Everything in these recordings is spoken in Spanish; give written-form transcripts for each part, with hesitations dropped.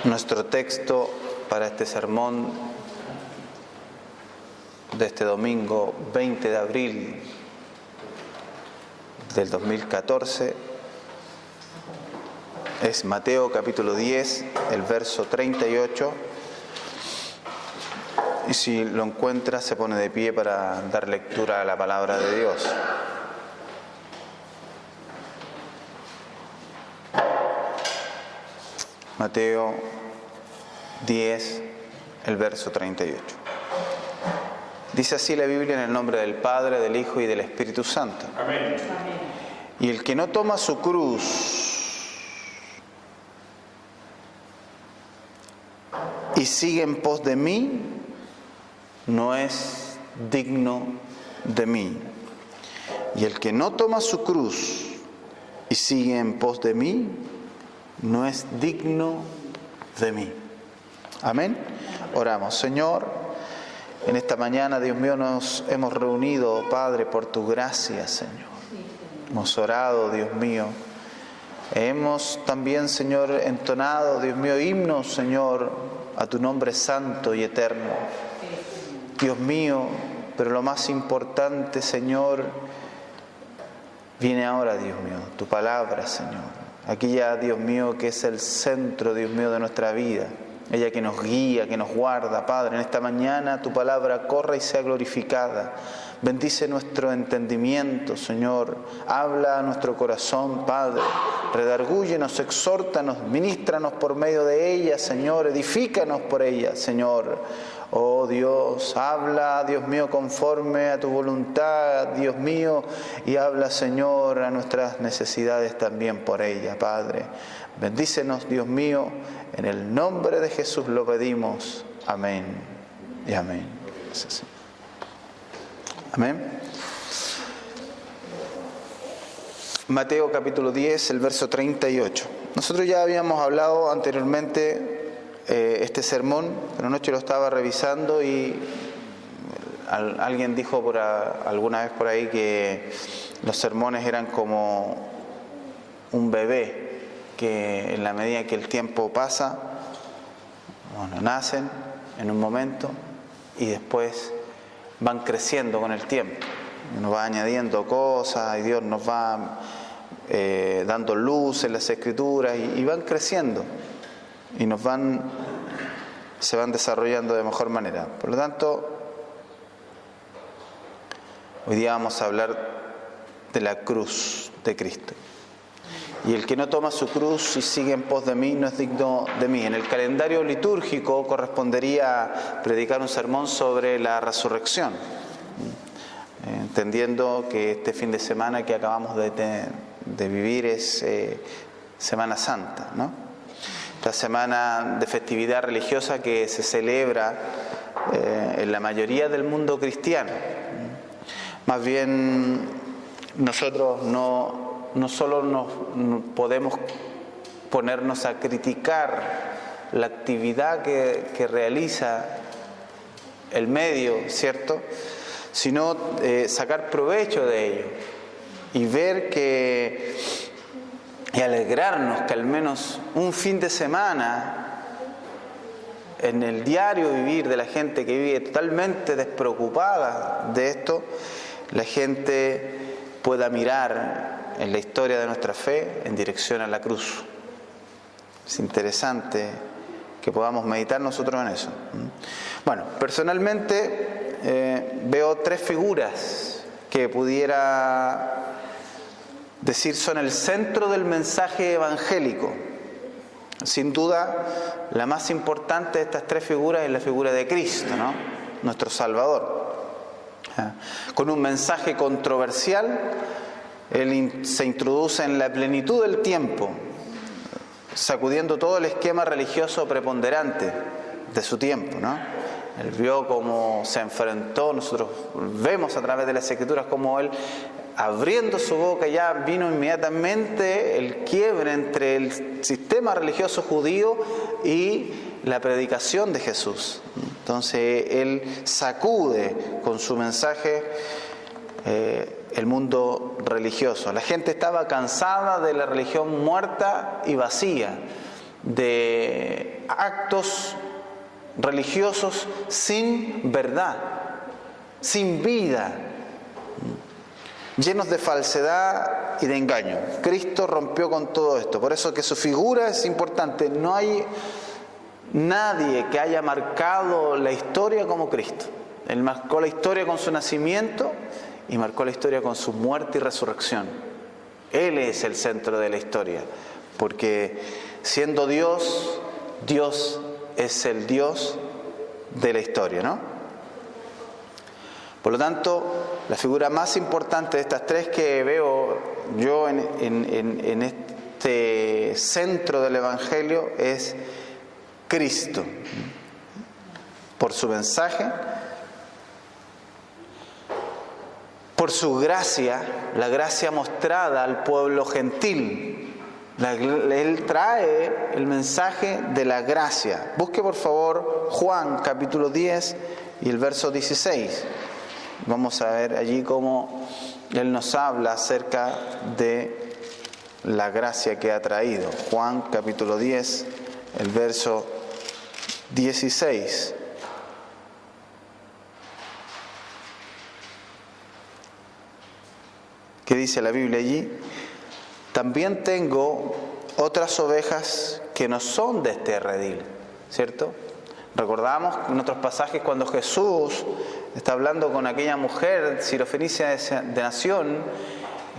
Nuestro texto para este sermón de este domingo 20 de abril del 2014 es Mateo capítulo 10, el verso 38. Y si lo encuentra, se pone de pie para dar lectura a la palabra de Dios. Mateo 10, el verso 38. Dice así la Biblia, en el nombre del Padre, del Hijo y del Espíritu Santo. Amén. Y el que no toma su cruz y sigue en pos de mí, no es digno de mí. Y el que no toma su cruz y sigue en pos de mí, no es digno de mí. Amén. Oramos. Señor, en esta mañana, Dios mío, nos hemos reunido, Padre, por tu gracia, Señor. Hemos orado, Dios mío. Hemos también, Señor, entonado, Dios mío, himnos, Señor, a tu nombre santo y eterno. Dios mío, pero lo más importante, Señor, viene ahora, Dios mío, tu palabra, Señor. Aquella, Dios mío, que es el centro, Dios mío, de nuestra vida. Ella que nos guía, que nos guarda, Padre. En esta mañana tu palabra corra y sea glorificada. Bendice nuestro entendimiento, Señor. Habla a nuestro corazón, Padre. Redargúyenos, exhórtanos, ministranos por medio de ella, Señor. Edifícanos por ella, Señor. Oh Dios, habla, Dios mío, conforme a tu voluntad, Dios mío, y habla, Señor, a nuestras necesidades también por ella, Padre. Bendícenos, Dios mío, en el nombre de Jesús lo pedimos. Amén y amén. Amén. Mateo capítulo 10, el verso 38. Nosotros ya habíamos hablado anteriormente este sermón, pero anoche lo estaba revisando y alguien dijo alguna vez por ahí que los sermones eran como un bebé, que en la medida que el tiempo pasa, nacen en un momento y después van creciendo con el tiempo. Nos va añadiendo cosas y Dios nos va dando luz en las Escrituras y van creciendo y se van desarrollando de mejor manera. Por lo tanto, hoy día vamos a hablar de la cruz de Cristo. Y el que no toma su cruz y sigue en pos de mí no es digno de mí. En el calendario litúrgico correspondería predicar un sermón sobre la resurrección, entendiendo que este fin de semana que acabamos de vivir es Semana Santa, ¿no? Esta semana de festividad religiosa que se celebra en la mayoría del mundo cristiano. Más bien, nosotros no solo nos podemos ponernos a criticar la actividad que realiza el medio, ¿cierto?, sino sacar provecho de ello y ver y alegrarnos que al menos un fin de semana en el diario vivir de la gente que vive totalmente despreocupada de esto, la gente pueda mirar en la historia de nuestra fe en dirección a la cruz. Es interesante que podamos meditar nosotros en eso. Bueno, personalmente veo tres figuras que pudiera decir son el centro del mensaje evangélico. Sin duda, la más importante de estas tres figuras es la figura de Cristo, ¿no?, nuestro Salvador. Con un mensaje controversial, Él se introduce en la plenitud del tiempo, sacudiendo todo el esquema religioso preponderante de su tiempo, ¿no? Él vio cómo se enfrentó, nosotros vemos a través de las Escrituras cómo Él, abriendo su boca, ya vino inmediatamente el quiebre entre el sistema religioso judío y la predicación de Jesús. Entonces Él sacude con su mensaje el mundo religioso. La gente estaba cansada de la religión muerta y vacía. de actos religiosos sin verdad, sin vida, llenos de falsedad y de engaño. Cristo rompió con todo esto, por eso que su figura es importante. No hay nadie que haya marcado la historia como Cristo. Él marcó la historia con su nacimiento y marcó la historia con su muerte y resurrección. Él es el centro de la historia, porque siendo Dios, Dios es el Dios de la historia, ¿no? Por lo tanto, la figura más importante de estas tres que veo yo en este centro del Evangelio es Cristo. Por su mensaje, por su gracia, la gracia mostrada al pueblo gentil. Él trae el mensaje de la gracia. Busque por favor Juan capítulo 10 y el verso 16. Vamos a ver allí cómo Él nos habla acerca de la gracia que ha traído. Juan capítulo 10, el verso 16. ¿Qué dice la Biblia allí? También tengo otras ovejas que no son de este redil, ¿cierto? Recordamos en otros pasajes cuando Jesús está hablando con aquella mujer sirofenicia de nación,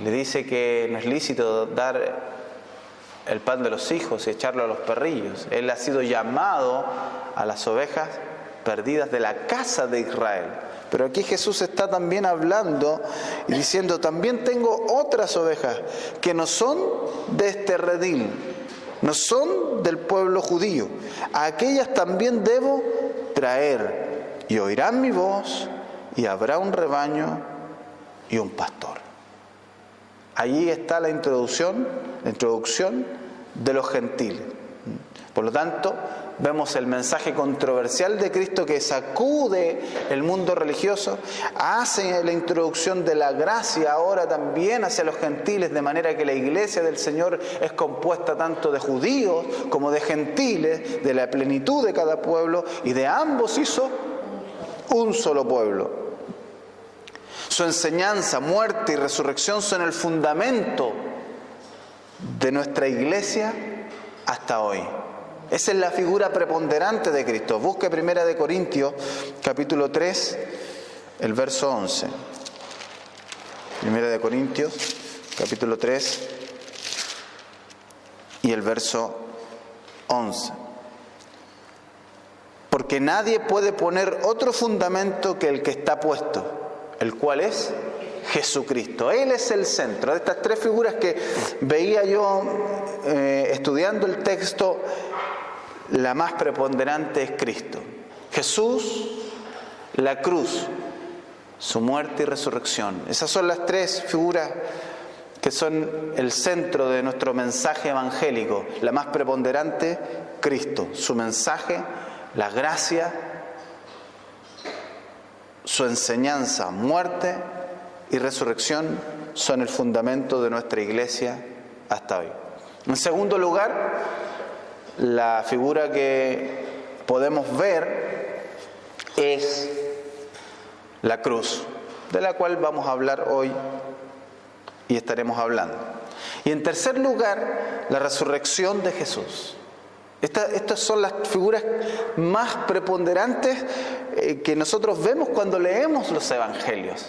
le dice que no es lícito dar el pan de los hijos y echarlo a los perrillos. Él ha sido llamado a las ovejas perdidas de la casa de Israel. Pero aquí Jesús está también hablando y diciendo, también tengo otras ovejas que no son de este redil, no son del pueblo judío. A aquellas también debo traer, y oirán mi voz, y habrá un rebaño y un pastor. Allí está la introducción de los gentiles. Por lo tanto, vemos el mensaje controversial de Cristo que sacude el mundo religioso, hace la introducción de la gracia ahora también hacia los gentiles, de manera que la iglesia del Señor es compuesta tanto de judíos como de gentiles, de la plenitud de cada pueblo, y de ambos hizo un solo pueblo. Su enseñanza, muerte y resurrección son el fundamento de nuestra iglesia hasta hoy. Esa es la figura preponderante de Cristo. Busque 1 Corintios capítulo 3, el verso 11. 1 Corintios capítulo 3 y el verso 11. Porque nadie puede poner otro fundamento que el que está puesto, el cual es Jesucristo. Él es el centro. De estas tres figuras que veía yo estudiando el texto, la más preponderante es Cristo. Jesús, la cruz, su muerte y resurrección. Esas son las tres figuras que son el centro de nuestro mensaje evangélico. La más preponderante, Cristo. Su mensaje, la gracia, su enseñanza, muerte y resurrección son el fundamento de nuestra iglesia hasta hoy. En segundo lugar, la figura que podemos ver es la cruz, de la cual vamos a hablar hoy y estaremos hablando. Y en tercer lugar, la resurrección de Jesús. Estas son las figuras más preponderantes que nosotros vemos cuando leemos los evangelios.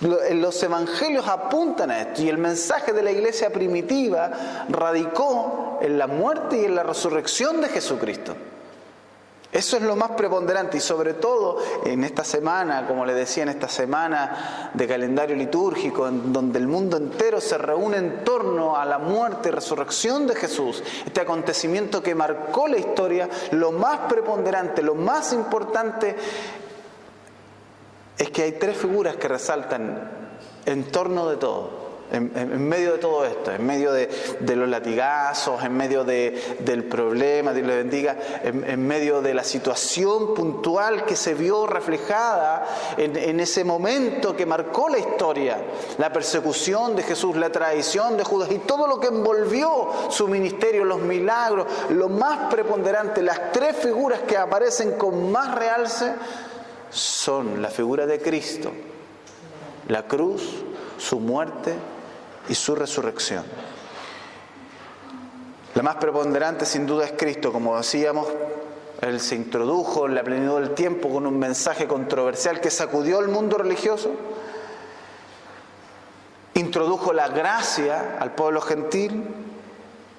Los evangelios apuntan a esto, y el mensaje de la iglesia primitiva radicó en la muerte y en la resurrección de Jesucristo. Eso es lo más preponderante, y sobre todo en esta semana, como le decía, en esta semana de calendario litúrgico, en donde el mundo entero se reúne en torno a la muerte y resurrección de Jesús, este acontecimiento que marcó la historia, lo más preponderante, lo más importante es que hay tres figuras que resaltan en torno de todo. en medio de todo esto, en medio de los latigazos, en medio del problema, Dios le bendiga, en medio de la situación puntual que se vio reflejada en ese momento que marcó la historia, la persecución de Jesús, la traición de Judas y todo lo que envolvió su ministerio, los milagros, lo más preponderante, las tres figuras que aparecen con más realce son la figura de Cristo, la cruz, su muerte y su resurrección. La más preponderante sin duda es Cristo, como decíamos. Él se introdujo en la plenitud del tiempo con un mensaje controversial que sacudió al mundo religioso. Introdujo la gracia al pueblo gentil.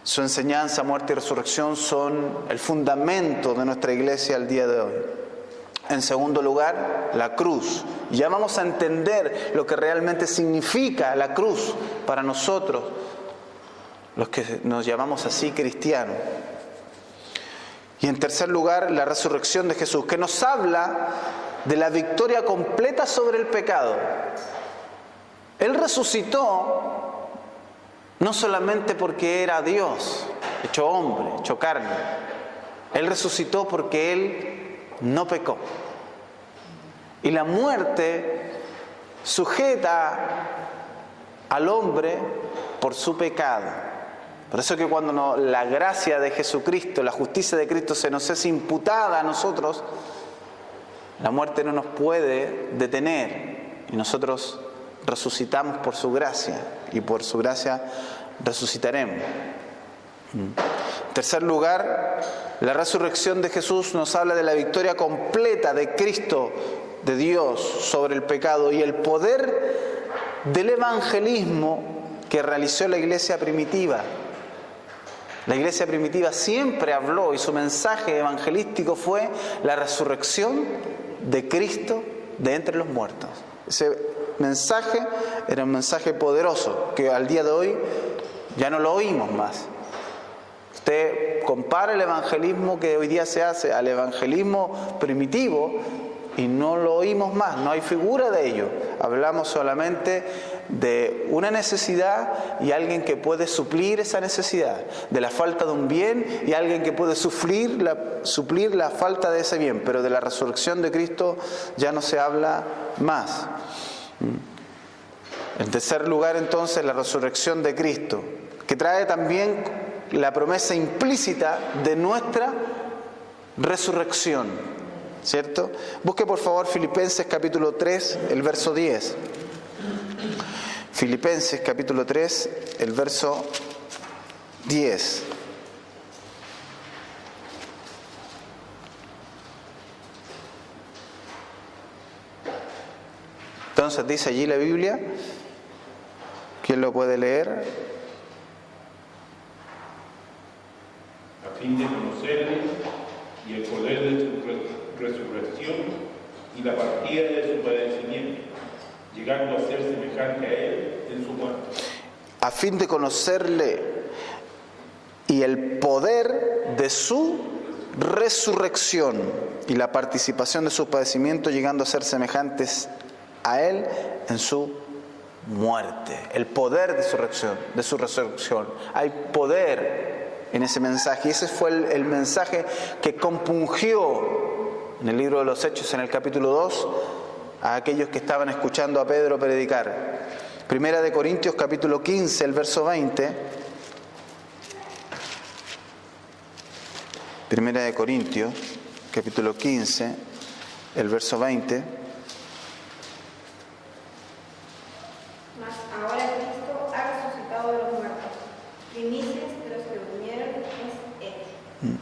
Su enseñanza, muerte y resurrección son el fundamento de nuestra iglesia al día de hoy. En segundo lugar, la cruz. Ya vamos a entender lo que realmente significa la cruz para nosotros, los que nos llamamos así cristianos. Y en tercer lugar, la resurrección de Jesús, que nos habla de la victoria completa sobre el pecado. Él resucitó no solamente porque era Dios, hecho hombre, hecho carne. Él resucitó porque Él no pecó. Y la muerte sujeta al hombre por su pecado. Por eso que cuando la gracia de Jesucristo, la justicia de Cristo se nos es imputada a nosotros, la muerte no nos puede detener y nosotros resucitamos por su gracia y por su gracia resucitaremos. En tercer lugar, la resurrección de Jesús nos habla de la victoria completa de Cristo, de Dios, sobre el pecado y el poder del evangelismo que realizó la iglesia primitiva. La iglesia primitiva siempre habló y su mensaje evangelístico fue la resurrección de Cristo de entre los muertos. Ese mensaje era un mensaje poderoso que al día de hoy ya no lo oímos más. Usted compara el evangelismo que hoy día se hace al evangelismo primitivo y no lo oímos más, no hay figura de ello. Hablamos solamente de una necesidad y alguien que puede suplir esa necesidad, de la falta de un bien y alguien que puede suplir la falta de ese bien, pero de la resurrección de Cristo ya no se habla más. En tercer lugar, entonces, la resurrección de Cristo, que trae también la promesa implícita de nuestra resurrección, ¿cierto? Busque por favor Filipenses capítulo 3, el verso 10. Filipenses capítulo 3, el verso 10. Entonces dice allí la Biblia, ¿quién lo puede leer? A fin de conocerle y el poder de su resurrección y la partida de su padecimiento, llegando a ser semejante a Él en su muerte. A fin de conocerle y el poder de su resurrección y la participación de sus padecimientos, llegando a ser semejantes a Él en su muerte. El poder de su resurrección. Hay poder en ese mensaje. Y ese fue el mensaje que compungió en el libro de los Hechos, en el capítulo 2, a aquellos que estaban escuchando a Pedro predicar. Primera de Corintios, capítulo 15, el verso 20. Primera de Corintios, capítulo 15, el verso 20. Mas ahora Cristo ha resucitado de los muertos, primicias de los que durmieron es Él.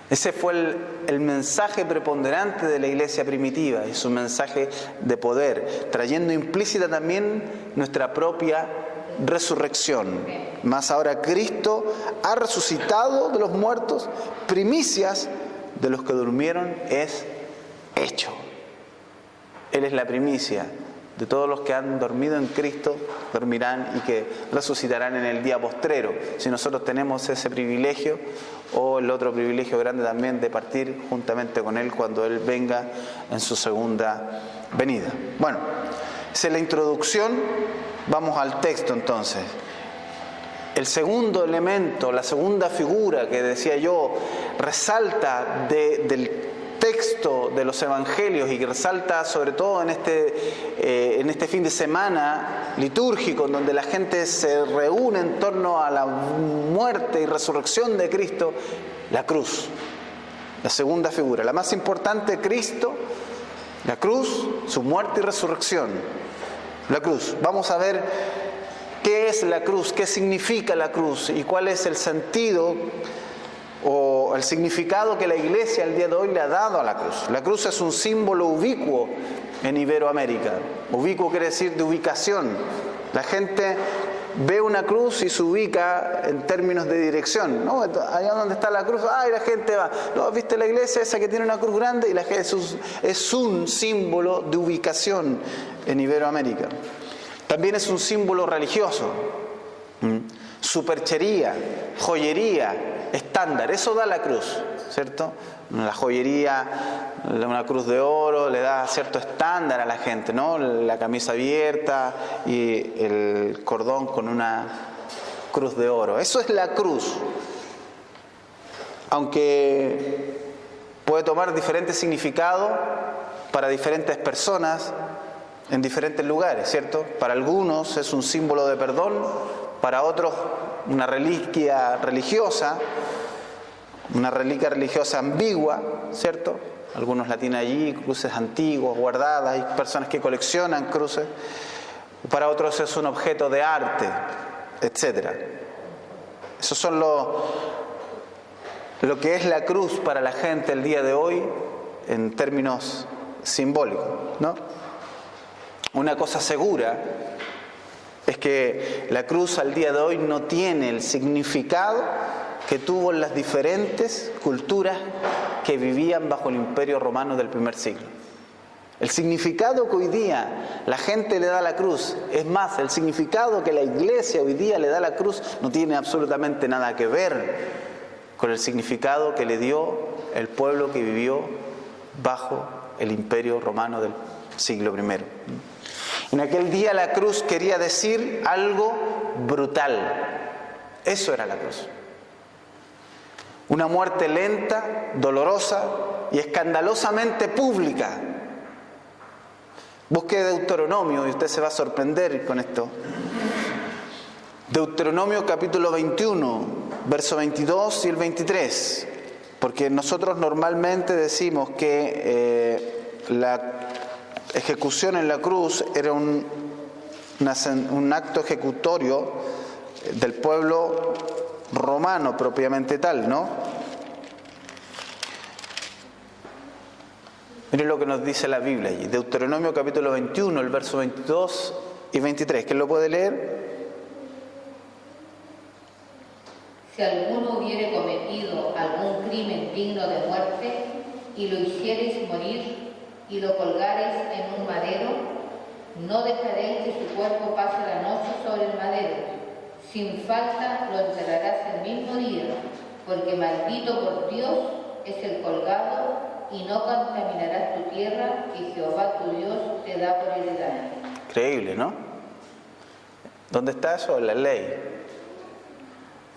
Ese fue el mensaje preponderante de la iglesia primitiva, es un mensaje de poder, trayendo implícita también nuestra propia resurrección. Mas ahora Cristo ha resucitado de los muertos, primicias de los que durmieron es hecho. Él es la primicia de todos los que han dormido en Cristo, dormirán y que resucitarán en el día postrero. Si nosotros tenemos ese privilegio, o el otro privilegio grande también de partir juntamente con Él cuando Él venga en su segunda venida. Bueno, Esa es la introducción. Vamos al texto entonces. El segundo elemento, la segunda figura que decía yo, resalta del texto de los evangelios y que resalta sobre todo en este fin de semana litúrgico, en donde la gente se reúne en torno a la muerte y resurrección de Cristo, la cruz. La segunda figura, la más importante, Cristo, la cruz, su muerte y resurrección. La cruz. Vamos a ver qué es la cruz, qué significa la cruz y cuál es el sentido o el significado que la Iglesia al día de hoy le ha dado a la cruz. La cruz es un símbolo ubicuo en Iberoamérica. Ubicuo quiere decir de ubicación. La gente ve una cruz y se ubica en términos de dirección. ¿No? Allá donde está la cruz, y la gente va. ¿No? ¿Viste la iglesia esa que tiene una cruz grande? Y la gente es un símbolo de ubicación en Iberoamérica. También es un símbolo religioso. Superchería, joyería, estándar. Eso da la cruz, ¿cierto? La joyería, una cruz de oro, le da cierto estándar a la gente, ¿no? La camisa abierta y el cordón con una cruz de oro. Eso es la cruz. Aunque puede tomar diferentes significados para diferentes personas en diferentes lugares, ¿cierto? Para algunos es un símbolo de perdón, para otros una reliquia religiosa, ambigua, ¿cierto? Algunos la tienen allí, cruces antiguas, guardadas, hay personas que coleccionan cruces. Para otros es un objeto de arte, etc. Esos son lo que es la cruz para la gente el día de hoy en términos simbólicos, ¿no? Una cosa segura es que la cruz al día de hoy no tiene el significado que tuvo en las diferentes culturas que vivían bajo el Imperio Romano del primer siglo. El significado que hoy día la gente le da a la cruz, es más, el significado que la Iglesia hoy día le da a la cruz no tiene absolutamente nada que ver con el significado que le dio el pueblo que vivió bajo el Imperio Romano del siglo I. En aquel día la cruz quería decir algo brutal. Eso era la cruz. Una muerte lenta, dolorosa y escandalosamente pública. Busque Deuteronomio y usted se va a sorprender con esto. Deuteronomio capítulo 21, verso 22 y el 23. Porque nosotros normalmente decimos que la ejecución en la cruz era un acto ejecutorio del pueblo romano propiamente tal, ¿no? Miren lo que nos dice la Biblia allí, Deuteronomio capítulo 21, el verso 22 y 23. ¿Quién lo puede leer? Si alguno hubiere cometido algún crimen digno de muerte y lo hiciereis morir y lo colgareis en un madero, no dejaréis que su cuerpo pase la noche sobre el madero. Sin falta lo enterrarás el mismo día, porque maldito por Dios es el colgado, y no contaminarás tu tierra que Jehová tu Dios te da por heredad. Increíble, ¿no? ¿Dónde está eso? La ley.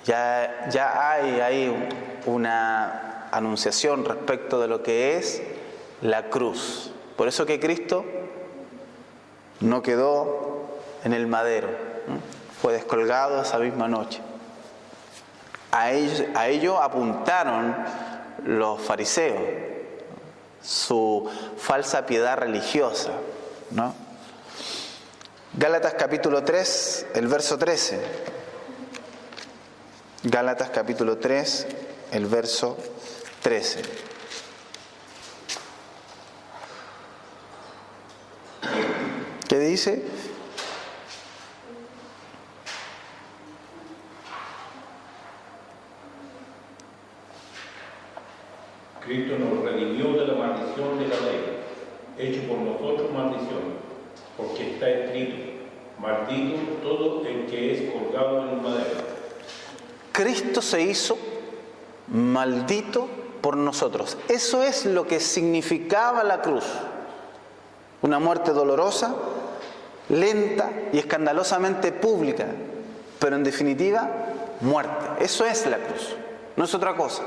Ya hay una anunciación respecto de lo que es la cruz. Por eso que Cristo no quedó en el madero, ¿no? Fue descolgado esa misma noche. A ello apuntaron los fariseos, su falsa piedad religiosa, ¿no? Gálatas capítulo 3, el verso 13. Gálatas capítulo 3, el verso 13. ¿Qué dice? Cristo nos redimió de la maldición de la ley, hecho por nosotros maldición, porque está escrito: maldito todo el que es colgado en el madero. Cristo se hizo maldito por nosotros. Eso es lo que significaba la cruz. Una muerte dolorosa, lenta y escandalosamente pública, pero en definitiva, muerte. Eso es la cruz, no es otra cosa.